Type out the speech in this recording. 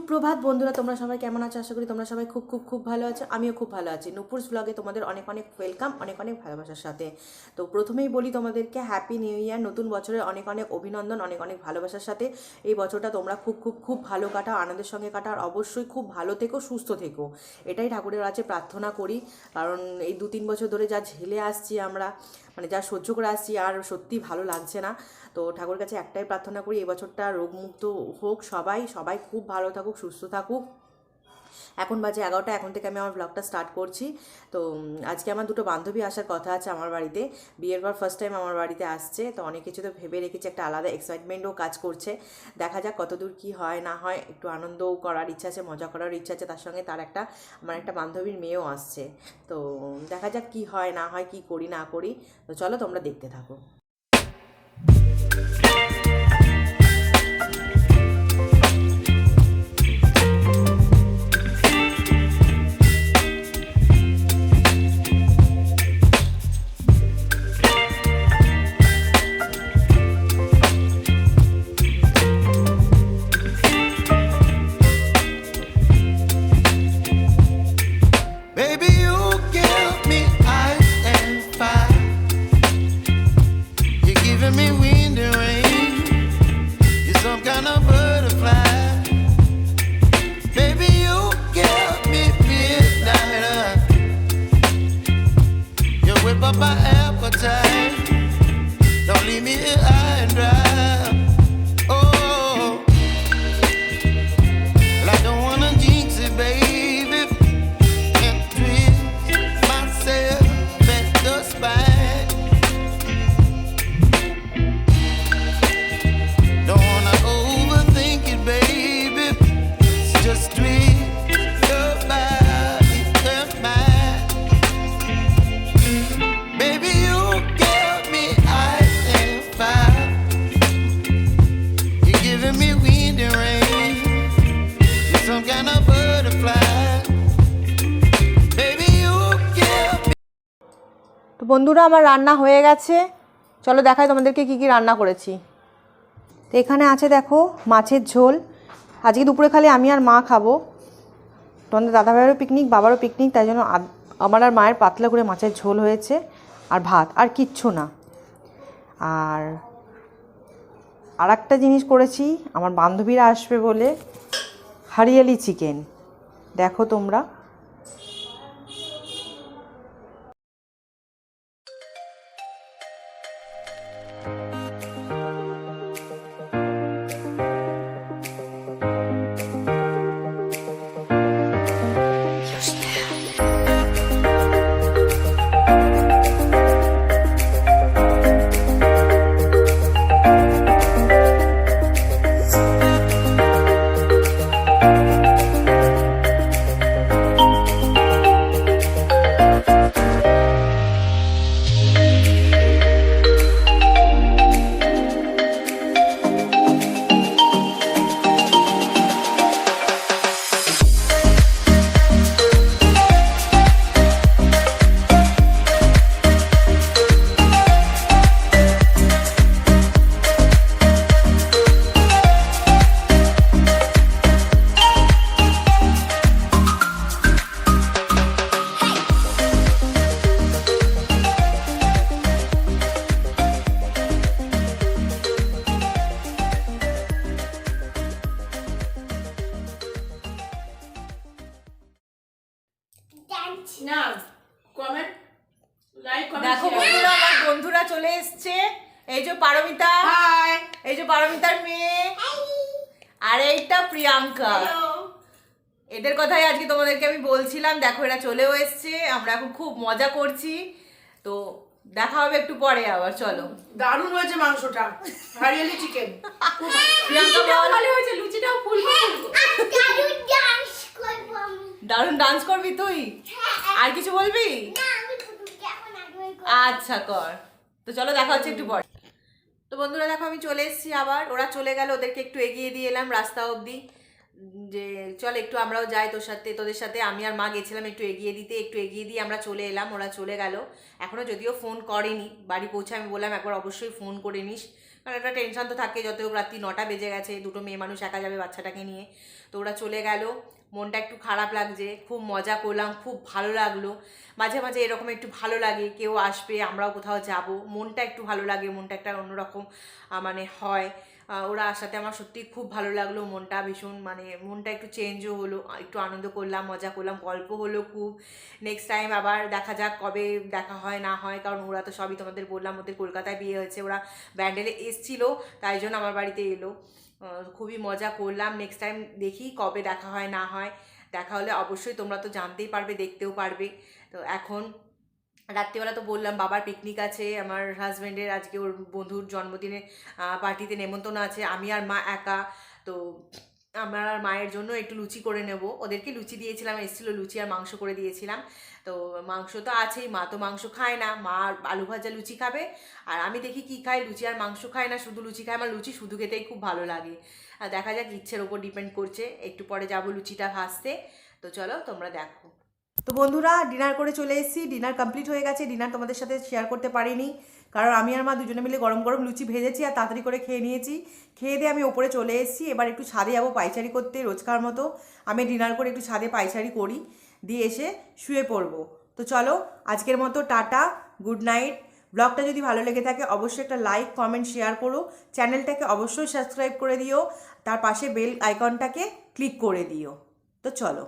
সুপ্রভাত বন্ধুরা, তোমরা সবাই কেমন আছো? আশা করি তোমরা সবাই খুব খুব খুব ভালো আছো। আমিও খুব ভালো আছি। নুপুরস ব্লগে তোমাদের অনেক অনেক ওয়েলকাম, অনেক অনেক ভালোবাসার সাথে। তো প্রথমেই বলি তোমাদেরকে হ্যাপি নিউ ইয়ার, নতুন বছরের অনেক অনেক অভিনন্দন, অনেক অনেক ভালোবাসার সাথে। এই বছরটা তোমরা খুব খুব খুব ভালো কাটাও, আনন্দের সঙ্গে কাটাও, আর অবশ্যই খুব ভালো থেকো, সুস্থ থেকো, এটাই ঠাকুরের কাছে প্রার্থনা করি। কারণ এই 2-3 বছর ধরে যা ঝেলে আসছি আমরা, মানে যা সহ্য করে আসছি, আর সত্যি ভালো লাগছে না। তো ঠাকুরের কাছে একটাই প্রার্থনা করি, এই বছরটা রোগমুক্ত হোক সবাই, সবাই খুব ভালো থাকুক, সুস্থ থাকুক। এখন বাজে 11টা, এখন থেকে আমি আমার ব্লগটা স্টার্ট করছি। তো আজকে আমার দুটো বান্ধবী আসার কথা আছে আমার বাড়িতে। বিয়ের পর ফার্স্ট টাইম আমার বাড়িতে আসছে, তো অনেক কিছু তো ভেবে রেখেছি, একটা আলাদা এক্সাইটমেন্টও কাজ করছে। দেখা যাক কতদূর কি হয় না হয়, একটু আনন্দও করার ইচ্ছা আছে, মজা করার ইচ্ছা আছে, তার সঙ্গে তার আমার একটা বান্ধবীর মেয়েও আসছে। তো দেখা যাক কি হয় না হয়, কি করি না করি। তো চলো তোমরা দেখতে থাকো। Baby, you give me ice and fire. You're giving me wind and rain. You're some kind of butterfly. Baby, you give me midnight. You whip up my appetite. Don't leave me here high and dry. Oh, well, I don't wanna jinx it, baby. And twist myself at the spine. Don't wanna overthink it, baby. It's just twist your body and mine. Baby, you give me ice and fire. You're giving me wind and rain. You're some kind of butterfly. Baby, you give me. তো বন্ধুরা, আমার রান্না হয়ে গেছে, চলো দেখাই তোমাদেরকে কি কি রান্না করেছি। তো এখানে আছে দেখো মাছের ঝোল। আজকে দুপুরে খালি আমি আর মা খাবো। তোমাদের দাদাভাইয়েরও পিকনিক, বাবারও পিকনিক, তাই জন্য আমার আর মায়ের পাতলা করে মাছের ঝোল হয়েছে, আর ভাত, আর কিচ্ছু না। আর একটা জিনিস করেছি, আমার বান্ধবীরা আসবে বলে, হরিয়ালি চিকেন। দেখো তোমরা। না কমেন্ট লাইক কমেন্ট দেখো বন্ধুরা, আমার বন্ধুরা চলে এসছে। এই যে পারমিতা, হাই এই যে পারমিতার মেয়ে, আর এইটা প্রিয়াঙ্কা। এদের কথাই আজকে তোমাদেরকে আমি বলছিলাম। দেখো এরা চলেও এসছে, আমরা এখন খুব মজা করছি। তো দেখা হবে একটু পরে আবার, চলো। দারুণ হয়েছে মাংসটা, হরিয়ালি চিকেন। প্রিয়াঙ্কা বল। ভালো হয়েছে, লুচিটাও ফুলকো ফুলকো। দারুণ ডান্স করবি তুই? আর কিছু বলবি? আচ্ছা কর। তো চলো দেখা হচ্ছে একটু পরে। তো বন্ধুরা দেখো আমি চলে এসেছি আবার, ওরা চলে গেল, ওদেরকে একটু এগিয়ে দিয়ে এলাম রাস্তা অবধি। যে চল একটু আমরাও যাই তোদের সাথে। আমি আর মা গেছিলাম একটু এগিয়ে দিয়ে আমরা চলে এলাম, ওরা চলে গেল। এখনও যদিও ফোন করেনি, বাড়ি পৌঁছে আমি বললাম একবার অবশ্যই ফোন করে নিস, কারণ একটা টেনশন তো থাকে, যত হোক রাত্রি 9টা বেজে গেছে, দুটো মেয়ে মানুষ একা যাবে বাচ্চাটাকে নিয়ে। তো ওরা চলে গেল, মনটা একটু খারাপ লাগছে, খুব মজা করলাম, খুব ভালো লাগলো। মাঝে মাঝে এরকম একটু ভালো লাগে, কেউ আসবে, আমরাও কোথাও যাব, মনটা একটু ভালো লাগে, মনটা একটা অন্যরকম মানে হয়। ওরা আসাতে আমার সত্যি খুব ভালো লাগলো, মনটা ভীষণ মানে মনটা একটু চেঞ্জও হলো, একটু আনন্দ করলাম, মজা করলাম, গল্প হলো খুব। নেক্সট টাইম আবার দেখা যাক কবে দেখা হয় না হয়, কারণ ওরা তো সবই তোমাদের বললাম ওদের কলকাতায় বিয়ে হয়েছে, ওরা ব্যান্ডেলে এসছিলো, তাই জন্য আমার বাড়িতে এলো। খুবই মজা করলাম। নেক্সট টাইম দেখি কবে দেখা হয় না হয়, দেখা হলে অবশ্যই তোমরা তো জানতেই পারবে, দেখতেও পারবে। তো এখন রাত্রিবেলা তো বললাম বাবার পিকনিক আছে, আমার হাজব্যান্ডের আজকে ওর বন্ধুর জন্মদিনে পার্টিতে নেমন্তন্ন আছে, আমি আর মা একা। তো আমার আর মায়ের জন্য একটু লুচি করে নেব, ওদেরকে লুচি দিয়েছিলাম, এসেছিলো লুচি আর মাংস করে দিয়েছিলাম। তো মাংস তো আছেই, মা তো মাংস খায় না, মা আলু ভাজা লুচি খাবে, আর আমি দেখি কি খাই, লুচি আর মাংস খায় না, শুধু লুচি খায়। আমার লুচি শুধু খেতেই খুব ভালো লাগে, আর দেখা যাক ইচ্ছের ওপর ডিপেন্ড করছে, একটু পরে যাবো লুচিটা ভাজতে। তো চলো তোমরা দেখো। তো বন্ধুরা ডিনার করে চলে এসেছি, ডিনার কমপ্লিট হয়ে গেছে। ডিনার তোমাদের সাথে শেয়ার করতে পারিনি, কারণ আমি আর মা দুজনে মিলে গরম গরম লুচি ভেজেছি আর তাড়াতাড়ি করে খেয়ে নিয়েছি। খেয়ে দিয়ে আমি ওপরে চলে এসেছি, এবার একটু ছাদে যাবো পায়চারি করতে, রোজকার মতো আমি ডিনার করে একটু ছাদে পায়চারি করি, দিয়ে এসে শুয়ে পড়বো। তো চলো আজকের মতো টাটা, গুড নাইট। ব্লগটা যদি ভালো লেগে থাকে অবশ্যই একটা লাইক কমেন্ট শেয়ার করো, চ্যানেলটাকে অবশ্যই সাবস্ক্রাইব করে দিও, তার পাশে বেল আইকনটাকে ক্লিক করে দিও। তো চলো।